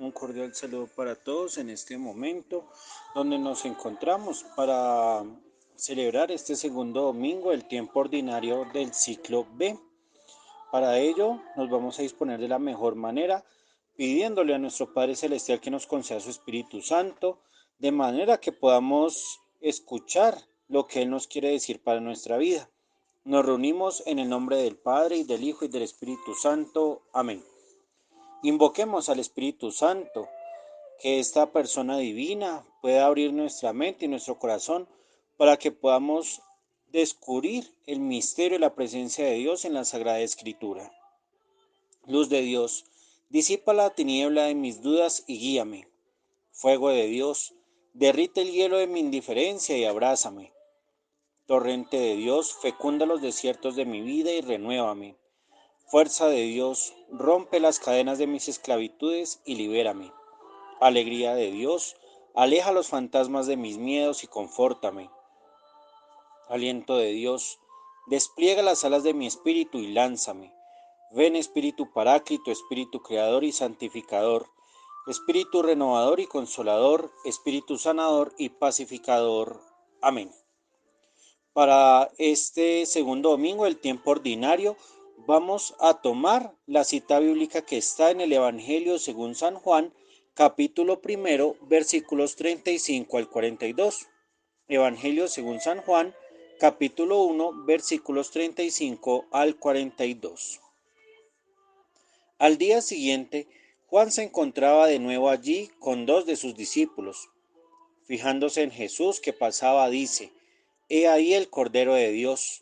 Un cordial saludo para todos en este momento donde nos encontramos para celebrar este segundo domingo del tiempo ordinario del ciclo B. Para ello nos vamos a disponer de la mejor manera, pidiéndole a nuestro Padre Celestial que nos conceda su Espíritu Santo, de manera que podamos escuchar lo que Él nos quiere decir para nuestra vida. Nos reunimos en el nombre del Padre, y del Hijo, y del Espíritu Santo. Amén. Invoquemos al Espíritu Santo, que esta persona divina pueda abrir nuestra mente y nuestro corazón para que podamos descubrir el misterio y la presencia de Dios en la Sagrada Escritura. Luz de Dios, disipa la tiniebla de mis dudas y guíame. Fuego de Dios, derrite el hielo de mi indiferencia y abrázame. Torrente de Dios, fecunda los desiertos de mi vida y renuévame. Fuerza de Dios, rompe las cadenas de mis esclavitudes y libérame. Alegría de Dios, aleja los fantasmas de mis miedos y confórtame. Aliento de Dios, despliega las alas de mi espíritu y lánzame. Ven Espíritu Paráclito, Espíritu Creador y Santificador, Espíritu Renovador y Consolador, Espíritu Sanador y Pacificador. Amén. Para este segundo domingo del tiempo ordinario, vamos a tomar la cita bíblica que está en el Evangelio según San Juan, capítulo primero, versículos 35 al 42. Evangelio según San Juan, capítulo 1, versículos 35 al 42. Al día siguiente, Juan se encontraba de nuevo allí con dos de sus discípulos. Fijándose en Jesús que pasaba, dice: He ahí el Cordero de Dios.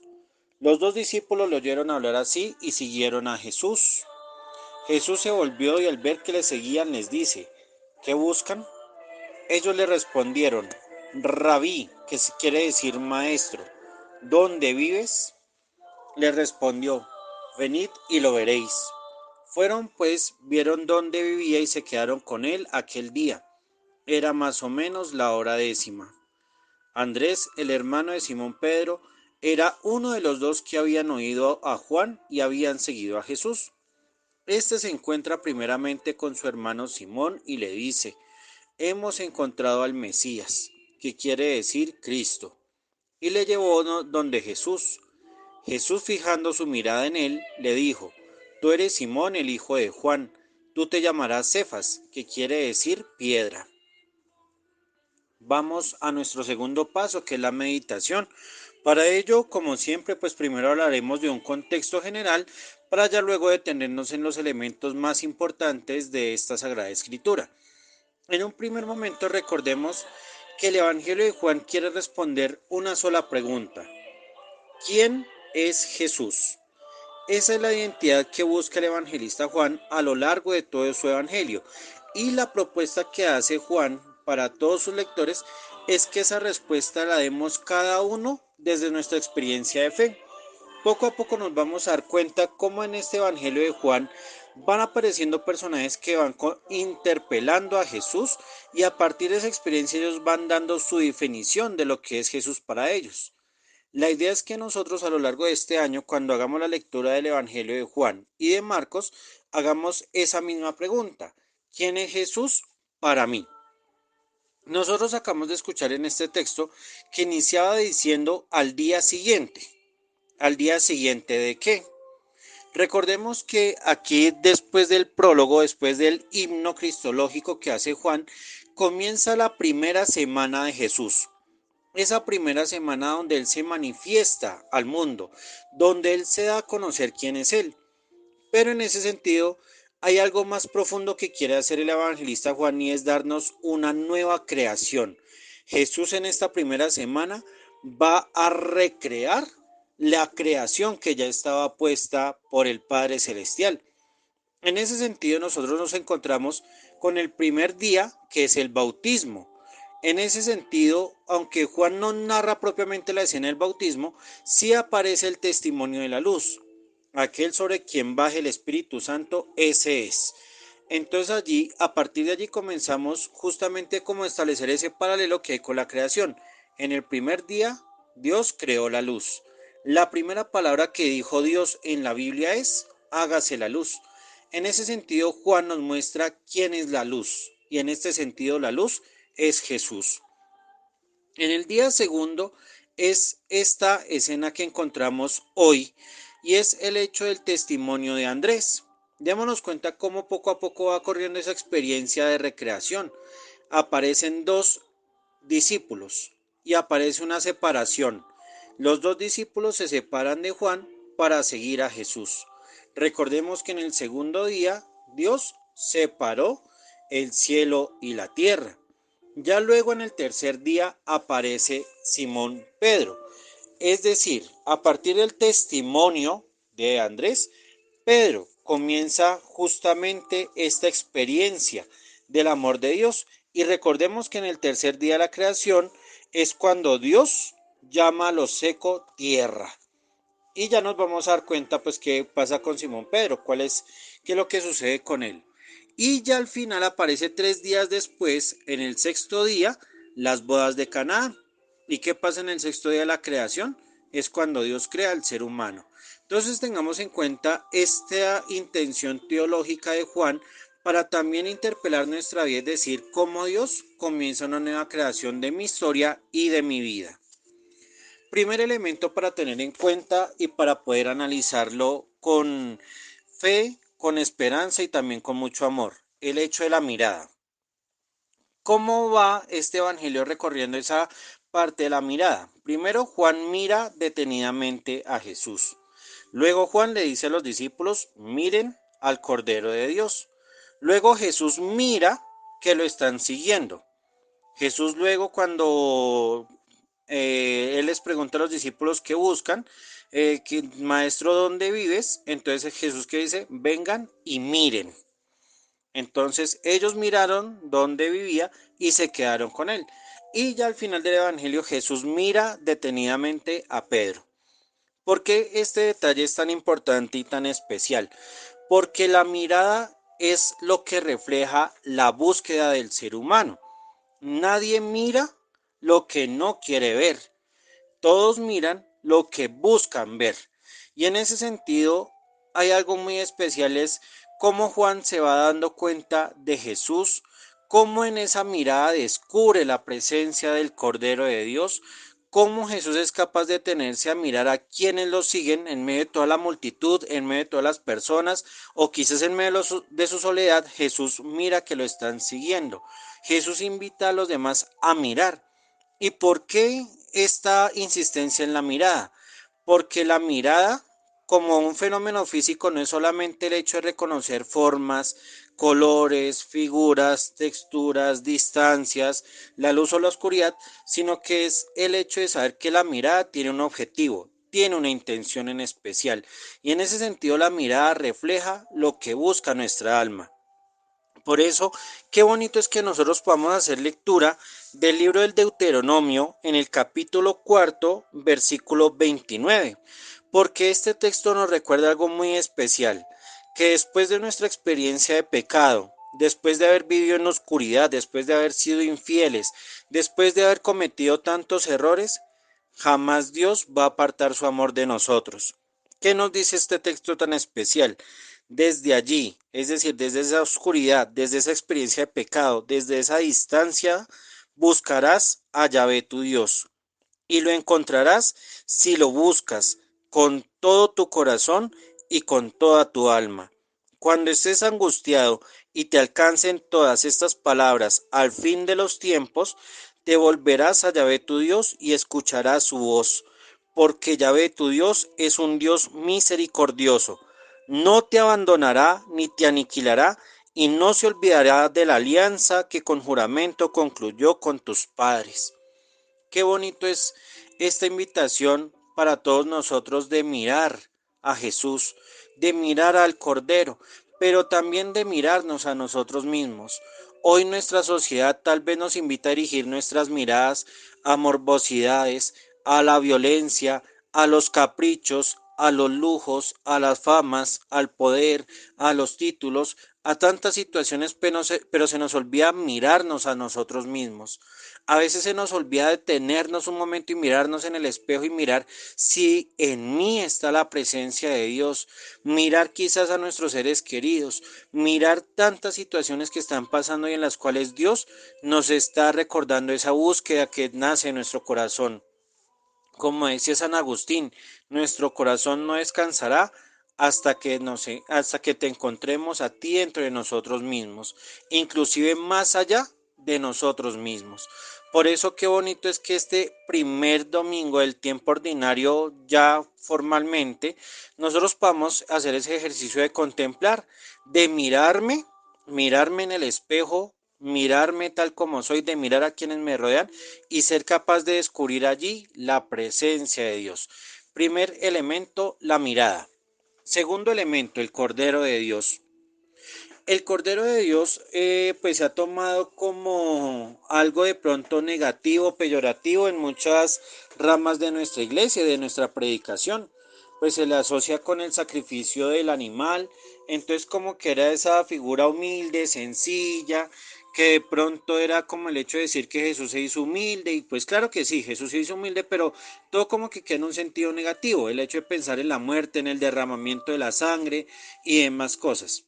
Los dos discípulos le oyeron hablar así y siguieron a Jesús. Jesús se volvió y al ver que le seguían les dice: ¿Qué buscan? Ellos le respondieron: Rabí, que quiere decir maestro, ¿dónde vives? Le respondió: Venid y lo veréis. Fueron pues, vieron dónde vivía y se quedaron con él aquel día. Era más o menos la hora 10:00. Andrés, el hermano de Simón Pedro, era uno de los dos que habían oído a Juan y habían seguido a Jesús. Este se encuentra primeramente con su hermano Simón y le dice: Hemos encontrado al Mesías, que quiere decir Cristo. Y le llevó donde Jesús. Jesús, fijando su mirada en él, le dijo: Tú eres Simón, el hijo de Juan, tú te llamarás Cefas, que quiere decir piedra. Vamos a nuestro segundo paso, que es la meditación. Para ello, como siempre, pues primero hablaremos de un contexto general para ya luego detenernos en los elementos más importantes de esta Sagrada Escritura. En un primer momento recordemos que el Evangelio de Juan quiere responder una sola pregunta: ¿quién es Jesús? Esa es la identidad que busca el evangelista Juan a lo largo de todo su evangelio, y la propuesta que hace Juan para todos sus lectores es que esa respuesta la demos cada uno desde nuestra experiencia de fe. Poco a poco nos vamos a dar cuenta cómo en este evangelio de Juan van apareciendo personajes que van interpelando a Jesús, y a partir de esa experiencia ellos van dando su definición de lo que es Jesús para ellos. La idea es que nosotros a lo largo de este año, cuando hagamos la lectura del Evangelio de Juan y de Marcos, hagamos esa misma pregunta: ¿quién es Jesús para mí? Nosotros acabamos de escuchar en este texto que iniciaba diciendo al día siguiente. ¿Al día siguiente de qué? Recordemos que aquí, después del prólogo, después del himno cristológico que hace Juan, comienza la primera semana de Jesús. Esa primera semana donde Él se manifiesta al mundo, donde Él se da a conocer quién es Él. Pero en ese sentido hay algo más profundo que quiere hacer el evangelista Juan, y es darnos una nueva creación. Jesús en esta primera semana va a recrear la creación que ya estaba puesta por el Padre Celestial. En ese sentido nosotros nos encontramos con el primer día, que es el bautismo. En ese sentido, aunque Juan no narra propiamente la escena del bautismo, sí aparece el testimonio de la luz. Aquel sobre quien baje el Espíritu Santo, ese es. Entonces allí, a partir de allí comenzamos justamente como a establecer ese paralelo que hay con la creación. En el primer día, Dios creó la luz. La primera palabra que dijo Dios en la Biblia es: hágase la luz. En ese sentido, Juan nos muestra quién es la luz, y en este sentido la luz es Jesús. En el día segundo es esta escena que encontramos hoy, y es el hecho del testimonio de Andrés. Démonos cuenta cómo poco a poco va corriendo esa experiencia de recreación. Aparecen dos discípulos y aparece una separación. Los dos discípulos se separan de Juan para seguir a Jesús. Recordemos que en el segundo día Dios separó el cielo y la tierra. Ya luego en el tercer día aparece Simón Pedro. Es decir, a partir del testimonio de Andrés, Pedro comienza justamente esta experiencia del amor de Dios. Y recordemos que en el tercer día de la creación es cuando Dios llama a lo seco tierra. Y ya nos vamos a dar cuenta pues qué pasa con Simón Pedro, qué es lo que sucede con él. Y ya al final aparece 3 días después, en el sexto día, las bodas de Caná. ¿Y qué pasa en el sexto día de la creación? Es cuando Dios crea al ser humano. Entonces tengamos en cuenta esta intención teológica de Juan para también interpelar nuestra vida, es decir, cómo Dios comienza una nueva creación de mi historia y de mi vida. Primer elemento para tener en cuenta y para poder analizarlo con fe, con esperanza y también con mucho amor, el hecho de la mirada. ¿Cómo va este evangelio recorriendo esa parte de la mirada? Primero Juan mira detenidamente a Jesús. Luego Juan le dice a los discípulos, miren al Cordero de Dios. Luego Jesús mira que lo están siguiendo. Jesús luego cuando él les pregunta a los discípulos qué buscan, maestro, ¿dónde vives? Entonces Jesús que dice, vengan y miren. Entonces ellos miraron dónde vivía y se quedaron con él. Y ya al final del Evangelio Jesús mira detenidamente a Pedro. ¿Por qué este detalle es tan importante y tan especial? Porque la mirada es lo que refleja la búsqueda del ser humano. Nadie mira lo que no quiere ver. Todos miran lo que buscan ver. Y en ese sentido hay algo muy especial, es cómo Juan se va dando cuenta de Jesús, cómo en esa mirada descubre la presencia del Cordero de Dios, cómo Jesús es capaz de detenerse a mirar a quienes lo siguen en medio de toda la multitud, en medio de todas las personas, o quizás en medio de su soledad. Jesús mira que lo están siguiendo. Jesús invita a los demás a mirar. ¿Y por qué esta insistencia en la mirada? Porque la mirada, como un fenómeno físico, no es solamente el hecho de reconocer formas, colores, figuras, texturas, distancias, la luz o la oscuridad, sino que es el hecho de saber que la mirada tiene un objetivo, tiene una intención en especial. Y en ese sentido la mirada refleja lo que busca nuestra alma. Por eso, qué bonito es que nosotros podamos hacer lectura del libro del Deuteronomio en el capítulo cuarto, versículo 29, porque este texto nos recuerda algo muy especial, que después de nuestra experiencia de pecado, después de haber vivido en oscuridad, después de haber sido infieles, después de haber cometido tantos errores, jamás Dios va a apartar su amor de nosotros. ¿Qué nos dice este texto tan especial? Desde allí, es decir, desde esa oscuridad, desde esa experiencia de pecado, desde esa distancia, buscarás a Yahvé tu Dios y lo encontrarás si lo buscas con todo tu corazón y con toda tu alma. Cuando estés angustiado y te alcancen todas estas palabras al fin de los tiempos, te volverás a Yahvé tu Dios y escucharás su voz, porque Yahvé tu Dios es un Dios misericordioso. No te abandonará ni te aniquilará y no se olvidará de la alianza que con juramento concluyó con tus padres. Qué bonito es esta invitación para todos nosotros de mirar a Jesús, de mirar al Cordero, pero también de mirarnos a nosotros mismos. Hoy nuestra sociedad tal vez nos invita a dirigir nuestras miradas a morbosidades, a la violencia, a los caprichos, a los lujos, a las famas, al poder, a los títulos, a tantas situaciones, pero se nos olvida mirarnos a nosotros mismos. A veces se nos olvida detenernos un momento y mirarnos en el espejo y mirar si en mí está la presencia de Dios, mirar quizás a nuestros seres queridos, mirar tantas situaciones que están pasando y en las cuales Dios nos está recordando esa búsqueda que nace en nuestro corazón. Como decía San Agustín, nuestro corazón no descansará hasta que te encontremos a ti dentro de nosotros mismos, inclusive más allá de nosotros mismos. Por eso qué bonito es que este primer domingo del tiempo ordinario, ya formalmente, nosotros podamos hacer ese ejercicio de contemplar, de mirarme en el espejo, mirarme tal como soy, de mirar a quienes me rodean y ser capaz de descubrir allí la presencia de Dios. Primer elemento, la mirada. Segundo elemento, el Cordero de Dios. El Cordero de Dios pues se ha tomado como algo de pronto negativo, peyorativo en muchas ramas de nuestra iglesia, de nuestra predicación. Pues se le asocia con el sacrificio del animal, entonces como que era esa figura humilde, sencilla, que de pronto era como el hecho de decir que Jesús se hizo humilde, y pues claro que sí, Jesús se hizo humilde, pero todo como que queda en un sentido negativo, el hecho de pensar en la muerte, en el derramamiento de la sangre y demás cosas.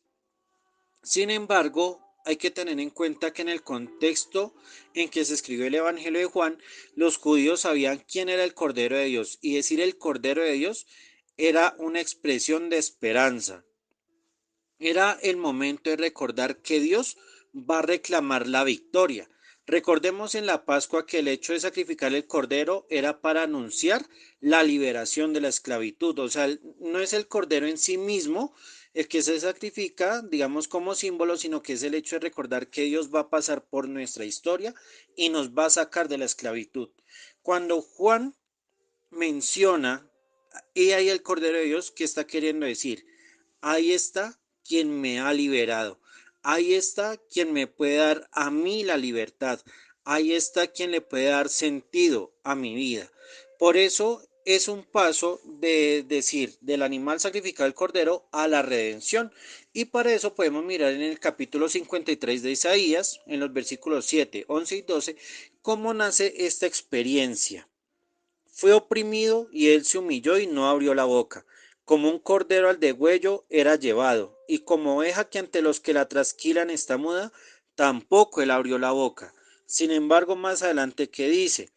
Sin embargo, hay que tener en cuenta que en el contexto en que se escribió el Evangelio de Juan, los judíos sabían quién era el Cordero de Dios, y decir el Cordero de Dios era una expresión de esperanza. Era el momento de recordar que Dios va a reclamar la victoria. Recordemos en la Pascua que el hecho de sacrificar el cordero era para anunciar la liberación de la esclavitud. O sea, no es el cordero en sí mismo el que se sacrifica, digamos, como símbolo, sino que es el hecho de recordar que Dios va a pasar por nuestra historia y nos va a sacar de la esclavitud. Cuando Juan menciona, y ahí el cordero de Dios, ¿qué está queriendo decir? Ahí está quien me ha liberado. Ahí está quien me puede dar a mí la libertad. Ahí está quien le puede dar sentido a mi vida. Por eso es un paso de decir del animal sacrificado al cordero a la redención. Y para eso podemos mirar en el capítulo 53 de Isaías, en los versículos 7, 11 y 12, cómo nace esta experiencia. Fue oprimido y él se humilló y no abrió la boca. Como un cordero al degüello era llevado, y como oveja que ante los que la trasquilan está muda, tampoco él abrió la boca. Sin embargo, más adelante que dice,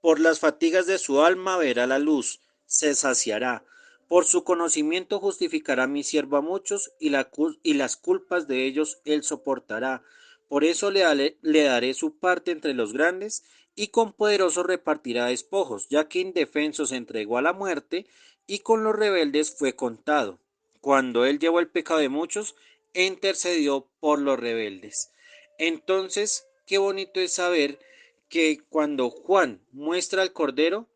por las fatigas de su alma verá la luz, se saciará. Por su conocimiento justificará mi siervo a muchos, y las culpas de ellos él soportará. Por eso le daré su parte entre los grandes, y con poderoso repartirá despojos, ya que indefenso se entregó a la muerte, y con los rebeldes fue contado. Cuando él llevó el pecado de muchos, intercedió por los rebeldes. Entonces, qué bonito es saber que cuando Juan muestra al Cordero,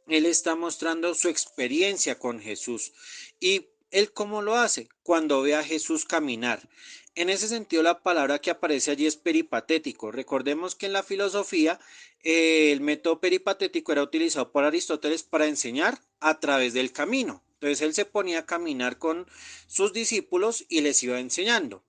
él está mostrando su experiencia con Jesús. ¿Y él cómo lo hace? Cuando ve a Jesús caminar. En ese sentido, la palabra que aparece allí es peripatético. Recordemos que en la filosofía el método peripatético era utilizado por Aristóteles para enseñar a través del camino. Entonces él se ponía a caminar con sus discípulos y les iba enseñando.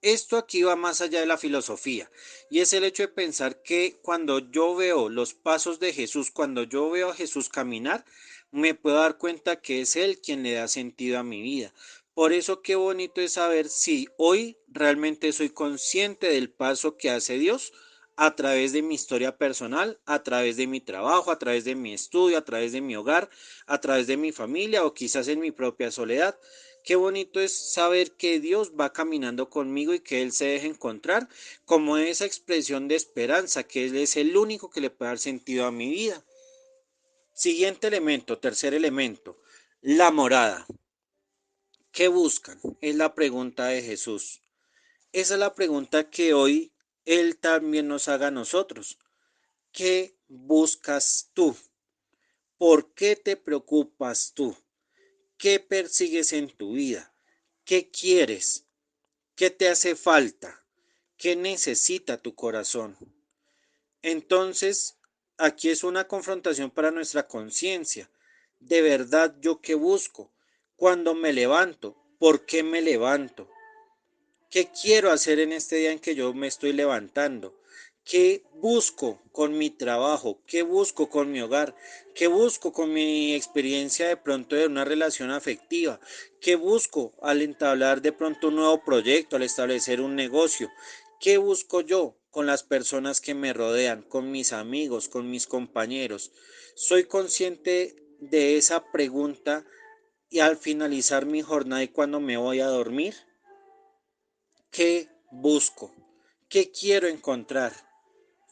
Esto aquí va más allá de la filosofía y es el hecho de pensar que cuando yo veo los pasos de Jesús, cuando yo veo a Jesús caminar, me puedo dar cuenta que es Él quien le da sentido a mi vida. Por eso qué bonito es saber si hoy realmente soy consciente del paso que hace Dios a través de mi historia personal, a través de mi trabajo, a través de mi estudio, a través de mi hogar, a través de mi familia o quizás en mi propia soledad. Qué bonito es saber que Dios va caminando conmigo y que Él se deja encontrar como esa expresión de esperanza, que Él es el único que le puede dar sentido a mi vida. Siguiente elemento, tercer elemento, la morada. ¿Qué buscan? Es la pregunta de Jesús. Esa es la pregunta que hoy Él también nos haga a nosotros. ¿Qué buscas tú? ¿Por qué te preocupas tú? ¿Qué persigues en tu vida? ¿Qué quieres? ¿Qué te hace falta? ¿Qué necesita tu corazón? Entonces, aquí es una confrontación para nuestra conciencia. ¿De verdad yo qué busco? Cuando me levanto, ¿por qué me levanto? ¿Qué quiero hacer en este día en que yo me estoy levantando? ¿Qué busco con mi trabajo? ¿Qué busco con mi hogar? ¿Qué busco con mi experiencia de pronto de una relación afectiva? ¿Qué busco al entablar de pronto un nuevo proyecto, al establecer un negocio? ¿Qué busco yo con las personas que me rodean, con mis amigos, con mis compañeros? ¿Soy consciente de esa pregunta y al finalizar mi jornada y cuando me voy a dormir? ¿Qué busco? ¿Qué quiero encontrar?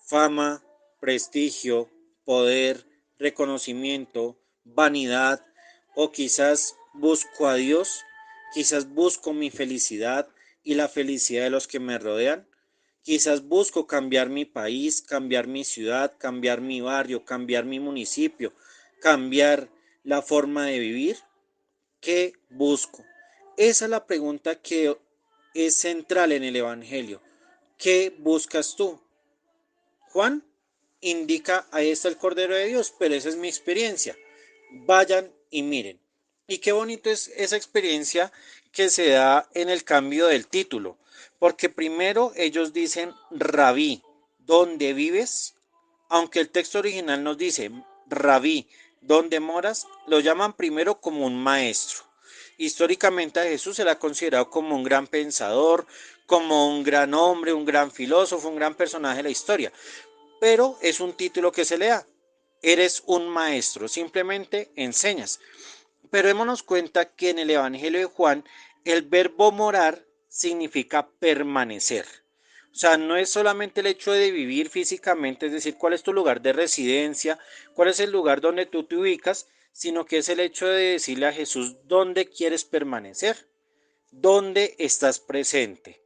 Fama, prestigio, poder, reconocimiento, vanidad, o quizás busco a Dios, quizás busco mi felicidad y la felicidad de los que me rodean, quizás busco cambiar mi país, cambiar mi ciudad, cambiar mi barrio, cambiar mi municipio, cambiar la forma de vivir. ¿Qué busco? Esa es la pregunta que es central en el Evangelio. ¿Qué buscas tú? Juan indica, ahí está el Cordero de Dios, pero esa es mi experiencia. Vayan y miren. Y qué bonito es esa experiencia que se da en el cambio del título, porque primero ellos dicen Rabí, ¿dónde vives? Aunque el texto original nos dice Rabí, ¿dónde moras? Lo llaman primero como un maestro. Históricamente a Jesús se le ha considerado como un gran pensador, como un gran hombre, un gran filósofo, un gran personaje de la historia, pero es un título que se le da. Eres un maestro, simplemente enseñas. Pero démonos cuenta que en el Evangelio de Juan el verbo morar significa permanecer. O sea, no es solamente el hecho de vivir físicamente, es decir, cuál es tu lugar de residencia, cuál es el lugar donde tú te ubicas, sino que es el hecho de decirle a Jesús dónde quieres permanecer, dónde estás presente.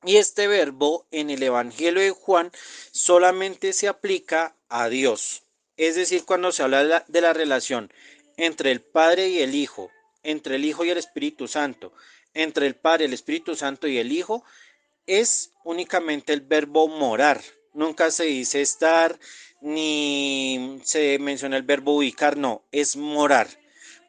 Y este verbo en el Evangelio de Juan solamente se aplica a Dios. Es decir, cuando se habla de la relación entre el Padre y el Hijo, entre el Hijo y el Espíritu Santo, entre el Padre, el Espíritu Santo y el Hijo, es únicamente el verbo morar. Nunca se dice estar ni se menciona el verbo ubicar, no, es morar.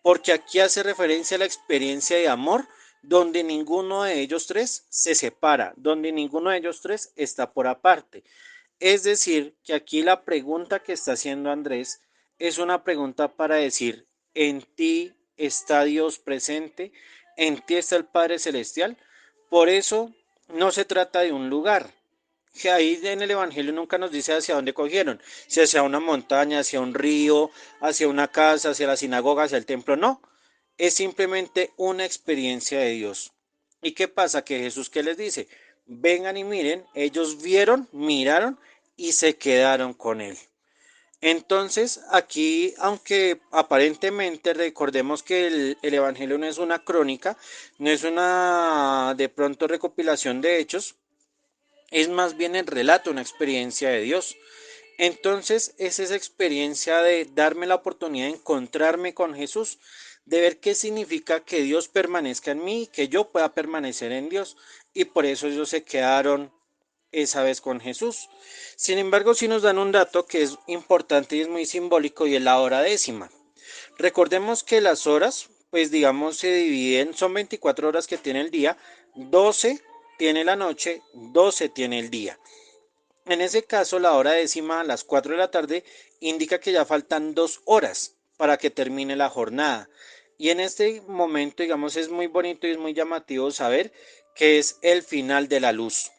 Porque aquí hace referencia a la experiencia de amor donde ninguno de ellos tres se separa, donde ninguno de ellos tres está por aparte. Es decir, que aquí la pregunta que está haciendo Andrés es una pregunta para decir, ¿en ti está Dios presente? ¿En ti está el Padre Celestial? Por eso no se trata de un lugar, que ahí en el Evangelio nunca nos dice hacia dónde cogieron, si hacia una montaña, hacia un río, hacia una casa, hacia la sinagoga, hacia el templo, no, es simplemente una experiencia de Dios. ¿Y qué pasa? Que Jesús, ¿qué les dice? Vengan y miren, ellos vieron, miraron y se quedaron con él. Entonces, aquí, aunque aparentemente recordemos que el Evangelio no es una crónica, no es una de pronto recopilación de hechos, es más bien el relato, una experiencia de Dios. Entonces es esa experiencia de darme la oportunidad de encontrarme con Jesús, de ver qué significa que Dios permanezca en mí y que yo pueda permanecer en Dios. Y por eso ellos se quedaron esa vez con Jesús. Sin embargo, sí nos dan un dato que es importante y es muy simbólico y es la hora décima. Recordemos que las horas, pues digamos, se dividen, son 24 horas que tiene el día, 12 tiene la noche, 12 tiene el día. En ese caso, la hora décima a las 4 de la tarde indica que ya faltan 2 horas para que termine la jornada. Y en este momento, digamos, es muy bonito y es muy llamativo saber que es el final de la luz.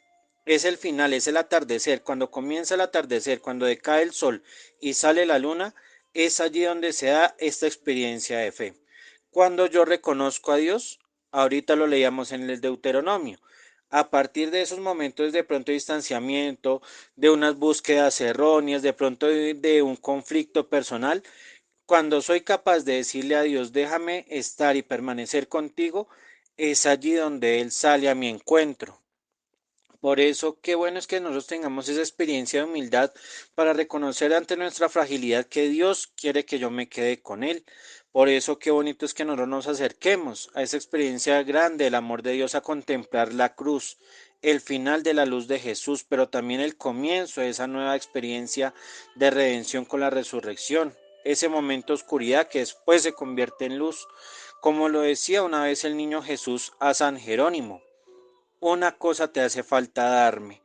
Es el final, es el atardecer. Cuando comienza el atardecer, cuando decae el sol y sale la luna, es allí donde se da esta experiencia de fe. Cuando yo reconozco a Dios, ahorita lo leíamos en el Deuteronomio, a partir de esos momentos de pronto de distanciamiento, de unas búsquedas erróneas, de pronto de un conflicto personal, cuando soy capaz de decirle a Dios, déjame estar y permanecer contigo, es allí donde Él sale a mi encuentro. Por eso, qué bueno es que nosotros tengamos esa experiencia de humildad para reconocer ante nuestra fragilidad que Dios quiere que yo me quede con Él. Por eso, qué bonito es que nosotros nos acerquemos a esa experiencia grande del amor de Dios, a contemplar la cruz, el final de la luz de Jesús, pero también el comienzo de esa nueva experiencia de redención con la resurrección, ese momento de oscuridad que después se convierte en luz, como lo decía una vez el niño Jesús a San Jerónimo. una cosa te hace falta darme.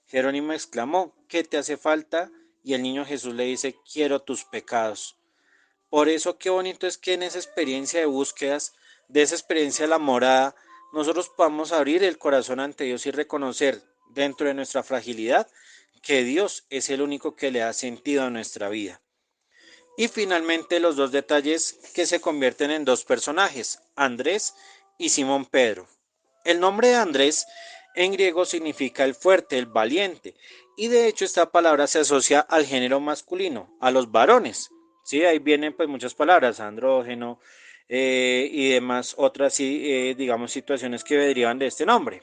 Jerónimo exclamó, ¿qué te hace falta? Y el niño Jesús le dice, quiero tus pecados. Por eso qué bonito es que en esa experiencia de búsquedas, de esa experiencia de la morada, nosotros podamos abrir el corazón ante Dios y reconocer dentro de nuestra fragilidad que Dios es el único que le da sentido a nuestra vida. Y finalmente los dos detalles que se convierten en dos personajes, Andrés y Simón Pedro. El nombre de Andrés en griego significa el fuerte, el valiente, y de hecho esta palabra se asocia al género masculino, a los varones. Sí, ahí vienen pues muchas palabras, andrógeno y demás otras digamos situaciones que derivan de este nombre.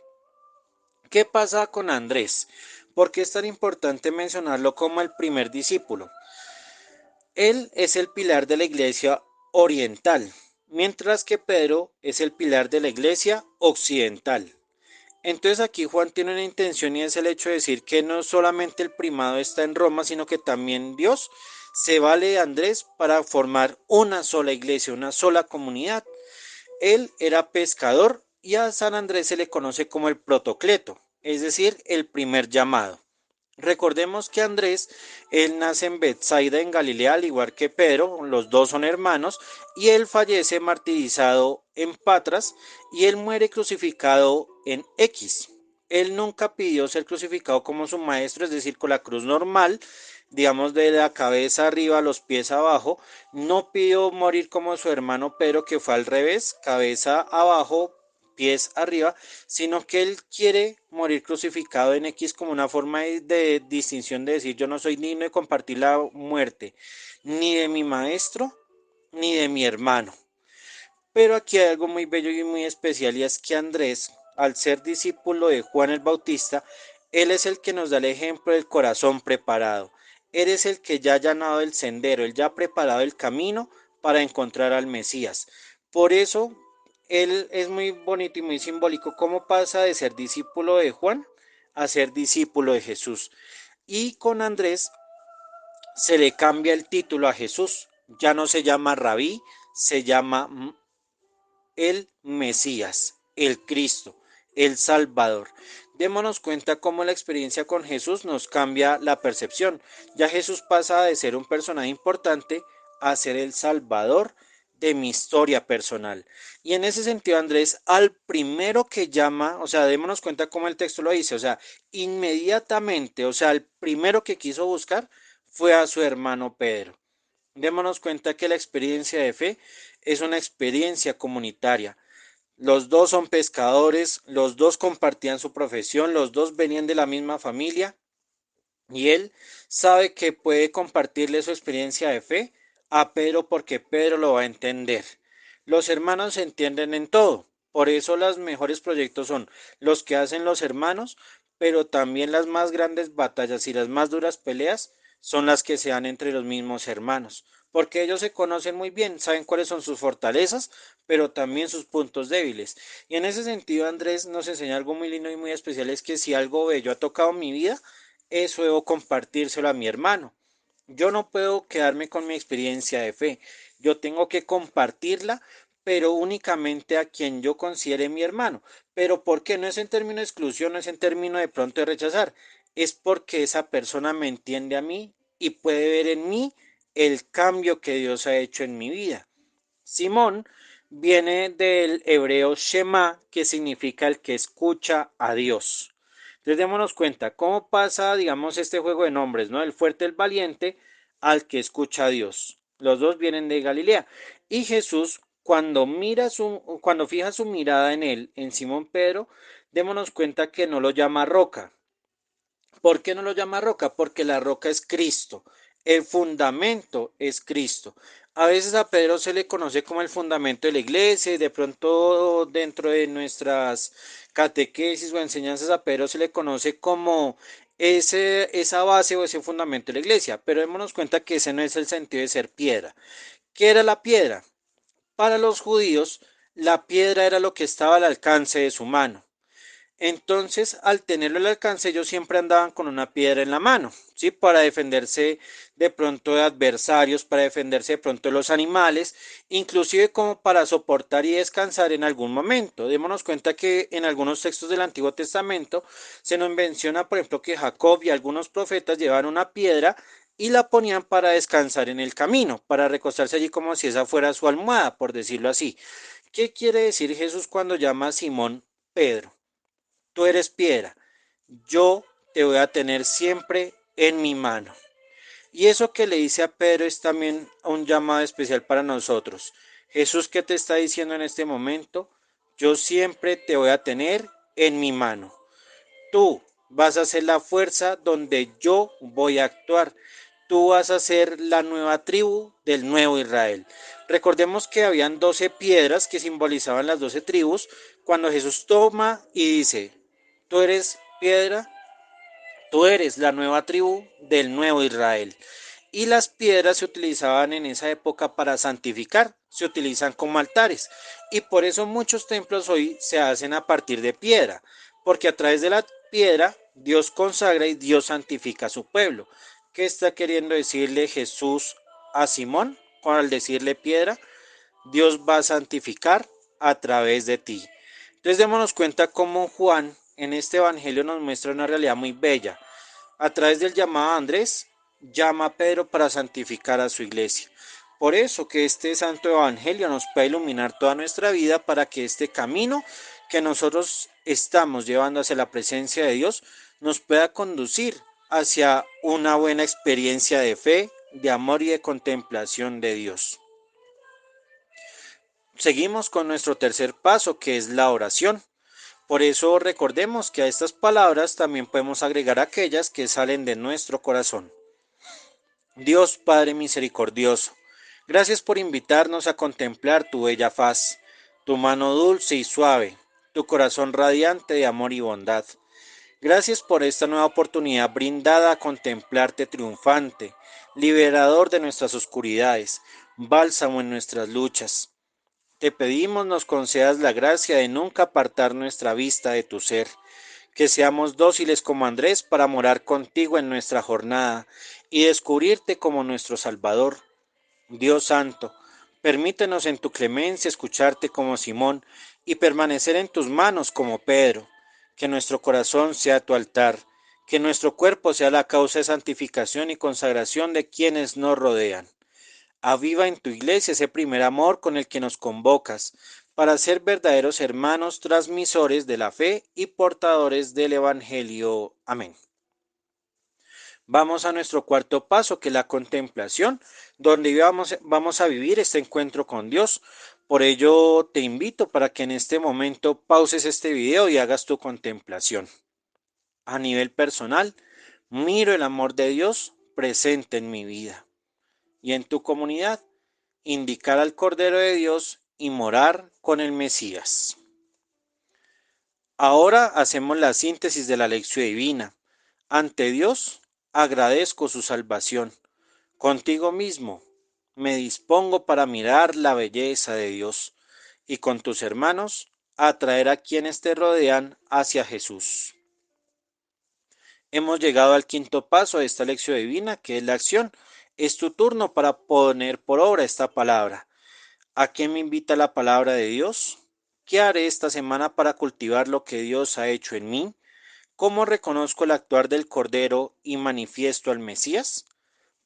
¿Qué pasa con Andrés? ¿Por qué es tan importante mencionarlo como el primer discípulo? Él es el pilar de la iglesia oriental, mientras que Pedro es el pilar de la iglesia occidental. Entonces aquí Juan tiene una intención y es el hecho de decir que no solamente el primado está en Roma, sino que también Dios se vale de Andrés para formar una sola iglesia, una sola comunidad. Él era pescador y a San Andrés se le conoce como el protocleto, es decir, el primer llamado. Recordemos que Andrés, él nace en Bethsaida, en Galilea, al igual que Pedro, los dos son hermanos, y él fallece martirizado en Patras y él muere crucificado en X. Él nunca pidió ser crucificado como su maestro, es decir, con la cruz normal, digamos de la cabeza arriba a los pies abajo. No pidió morir como su hermano Pedro, que fue al revés, cabeza abajo, pies arriba, sino que él quiere morir crucificado en X como una forma de distinción de decir yo no soy digno de compartir la muerte ni de mi maestro ni de mi hermano. Pero aquí hay algo muy bello y muy especial y es que Andrés, al ser discípulo de Juan el Bautista, él es el que nos da el ejemplo del corazón preparado. Él es el que ya ha allanado el sendero, él ya ha preparado el camino para encontrar al Mesías. Por eso, él es muy bonito y muy simbólico cómo pasa de ser discípulo de Juan a ser discípulo de Jesús. Y con Andrés se le cambia el título a Jesús. Ya no se llama Rabí, se llama el Mesías, el Cristo, el Salvador. Démonos cuenta cómo la experiencia con Jesús nos cambia la percepción. Ya Jesús pasa de ser un personaje importante a ser el Salvador de mi historia personal. Y en ese sentido, Andrés, al primero que llama, o sea, démonos cuenta cómo el texto lo dice, o sea, inmediatamente, o sea, el primero que quiso buscar fue a su hermano Pedro. Démonos cuenta que la experiencia de fe es una experiencia comunitaria. Los dos son pescadores, los dos compartían su profesión, los dos venían de la misma familia y él sabe que puede compartirle su experiencia de fe a Pedro porque Pedro lo va a entender. Los hermanos se entienden en todo, por eso los mejores proyectos son los que hacen los hermanos, pero también las más grandes batallas y las más duras peleas son las que se dan entre los mismos hermanos, porque ellos se conocen muy bien, saben cuáles son sus fortalezas, pero también sus puntos débiles. Y en ese sentido Andrés nos enseña algo muy lindo y muy especial, es que si algo bello ha tocado mi vida, eso debo compartírselo a mi hermano. Yo no puedo quedarme con mi experiencia de fe. Yo tengo que compartirla, pero únicamente a quien yo considere mi hermano. Pero ¿por qué? No es en término de exclusión, no es en término de pronto de rechazar. Es porque esa persona me entiende a mí y puede ver en mí el cambio que Dios ha hecho en mi vida. Simón viene del hebreo Shema, que significa el que escucha a Dios. Entonces démonos cuenta cómo pasa, digamos, este juego de nombres, ¿no? El fuerte, el valiente, al que escucha a Dios. Los dos vienen de Galilea. Y Jesús, cuando fija su mirada en él, en Simón Pedro, démonos cuenta que no lo llama roca. ¿Por qué no lo llama roca? Porque la roca es Cristo. El fundamento es Cristo. A veces a Pedro se le conoce como el fundamento de la iglesia y de pronto dentro de nuestras catequesis o enseñanzas a Pedro se le conoce como esa base o ese fundamento de la iglesia. Pero démonos cuenta que ese no es el sentido de ser piedra. ¿Qué era la piedra? Para los judíos, la piedra era lo que estaba al alcance de su mano. Entonces, al tenerlo al alcance, ellos siempre andaban con una piedra en la mano, ¿sí? Para defenderse de pronto de adversarios, para defenderse de pronto de los animales, inclusive como para soportar y descansar en algún momento. Démonos cuenta que en algunos textos del Antiguo Testamento se nos menciona, por ejemplo, que Jacob y algunos profetas llevaban una piedra y la ponían para descansar en el camino, para recostarse allí como si esa fuera su almohada, por decirlo así. ¿Qué quiere decir Jesús cuando llama a Simón Pedro? Tú eres piedra, yo te voy a tener siempre en mi mano. Y eso que le dice a Pedro es también un llamado especial para nosotros. Jesús, ¿qué te está diciendo en este momento? Yo siempre te voy a tener en mi mano. Tú vas a ser la fuerza donde yo voy a actuar. Tú vas a ser la nueva tribu del nuevo Israel. Recordemos que habían 12 piedras que simbolizaban las 12 tribus. Cuando Jesús toma y dice, tú eres piedra, tú eres la nueva tribu del nuevo Israel. Y las piedras se utilizaban en esa época para santificar, se utilizan como altares. Y por eso muchos templos hoy se hacen a partir de piedra, porque a través de la piedra Dios consagra y Dios santifica a su pueblo. ¿Qué está queriendo decirle Jesús a Simón al decirle piedra? Dios va a santificar a través de ti. Entonces démonos cuenta cómo Juan en este evangelio nos muestra una realidad muy bella. A través del llamado a Andrés, llama a Pedro para santificar a su iglesia. Por eso que este santo evangelio nos puede iluminar toda nuestra vida para que este camino que nosotros estamos llevando hacia la presencia de Dios nos pueda conducir hacia una buena experiencia de fe, de amor y de contemplación de Dios. Seguimos con nuestro tercer paso, que es la oración. Por eso recordemos que a estas palabras también podemos agregar aquellas que salen de nuestro corazón. Dios Padre misericordioso, gracias por invitarnos a contemplar tu bella faz, tu mano dulce y suave, tu corazón radiante de amor y bondad. Gracias por esta nueva oportunidad brindada a contemplarte triunfante, liberador de nuestras oscuridades, bálsamo en nuestras luchas. Te pedimos nos concedas la gracia de nunca apartar nuestra vista de tu ser, que seamos dóciles como Andrés para morar contigo en nuestra jornada y descubrirte como nuestro Salvador. Dios Santo, permítenos en tu clemencia escucharte como Simón y permanecer en tus manos como Pedro. Que nuestro corazón sea tu altar, que nuestro cuerpo sea la causa de santificación y consagración de quienes nos rodean. Aviva en tu iglesia ese primer amor con el que nos convocas, para ser verdaderos hermanos transmisores de la fe y portadores del Evangelio. Amén. Vamos a nuestro cuarto paso, que es la contemplación, donde vamos a vivir este encuentro con Dios. Por ello te invito para que en este momento pauses este video y hagas tu contemplación. A nivel personal, miro el amor de Dios presente en mi vida y en tu comunidad. Indicar al Cordero de Dios y morar con el Mesías. Ahora hacemos la síntesis de la lección divina. Ante Dios, agradezco su salvación. Contigo mismo, me dispongo para mirar la belleza de Dios y con tus hermanos, atraer a quienes te rodean hacia Jesús. Hemos llegado al quinto paso de esta lección divina, que es la acción. Es tu turno para poner por obra esta palabra. ¿A qué me invita la palabra de Dios? ¿Qué haré esta semana para cultivar lo que Dios ha hecho en mí? ¿Cómo reconozco el actuar del Cordero y manifiesto al Mesías?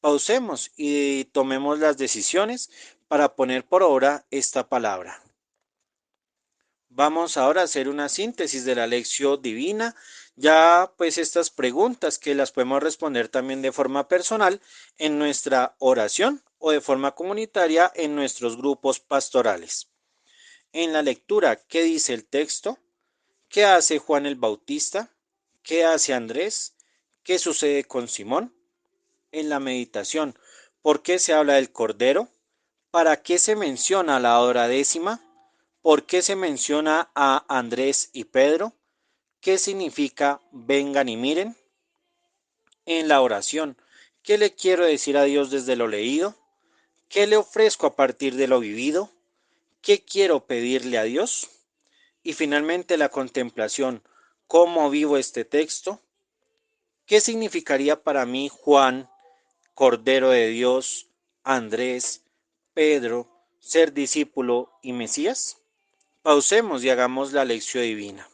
Pausemos y tomemos las decisiones para poner por obra esta palabra. Vamos ahora a hacer una síntesis de la lección divina, ya pues estas preguntas que las podemos responder también de forma personal en nuestra oración o de forma comunitaria en nuestros grupos pastorales. En la lectura, ¿qué dice el texto? ¿Qué hace Juan el Bautista? ¿Qué hace Andrés? ¿Qué sucede con Simón? En la meditación, ¿por qué se habla del Cordero? ¿Para qué se menciona la hora décima? ¿Por qué se menciona a Andrés y Pedro? ¿Qué significa vengan y miren? En la oración, ¿qué le quiero decir a Dios desde lo leído? ¿Qué le ofrezco a partir de lo vivido? ¿Qué quiero pedirle a Dios? Y finalmente la contemplación. ¿Cómo vivo este texto? ¿Qué significaría para mí Juan, Cordero de Dios, Andrés, Pedro, ser discípulo y Mesías? Pausemos y hagamos la lección divina.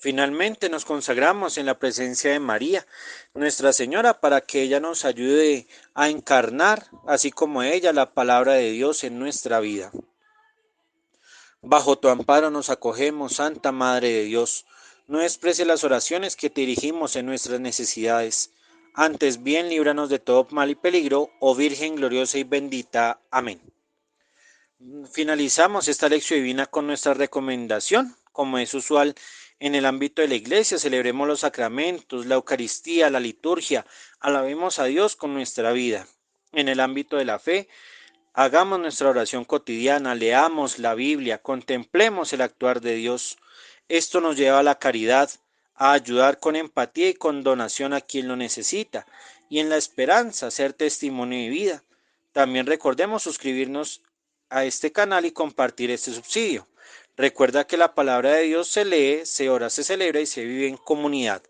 Finalmente nos consagramos en la presencia de María, Nuestra Señora, para que ella nos ayude a encarnar, así como ella, la palabra de Dios en nuestra vida. Bajo tu amparo nos acogemos, Santa Madre de Dios. No desprecies las oraciones que te dirigimos en nuestras necesidades. Antes bien, líbranos de todo mal y peligro, oh Virgen gloriosa y bendita. Amén. Finalizamos esta lección divina con nuestra recomendación. Como es usual en el ámbito de la iglesia, celebremos los sacramentos, la Eucaristía, la liturgia, alabemos a Dios con nuestra vida. En el ámbito de la fe, hagamos nuestra oración cotidiana, leamos la Biblia, contemplemos el actuar de Dios. Esto nos lleva a la caridad, a ayudar con empatía y con donación a quien lo necesita, y en la esperanza ser testimonio de vida. También recordemos suscribirnos a este canal y compartir este subsidio. Recuerda que la palabra de Dios se lee, se ora, se celebra y se vive en comunidad.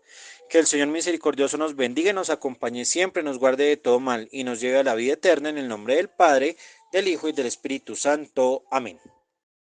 Que el Señor misericordioso nos bendiga y nos acompañe siempre, nos guarde de todo mal y nos lleve a la vida eterna en el nombre del Padre, del Hijo y del Espíritu Santo. Amén.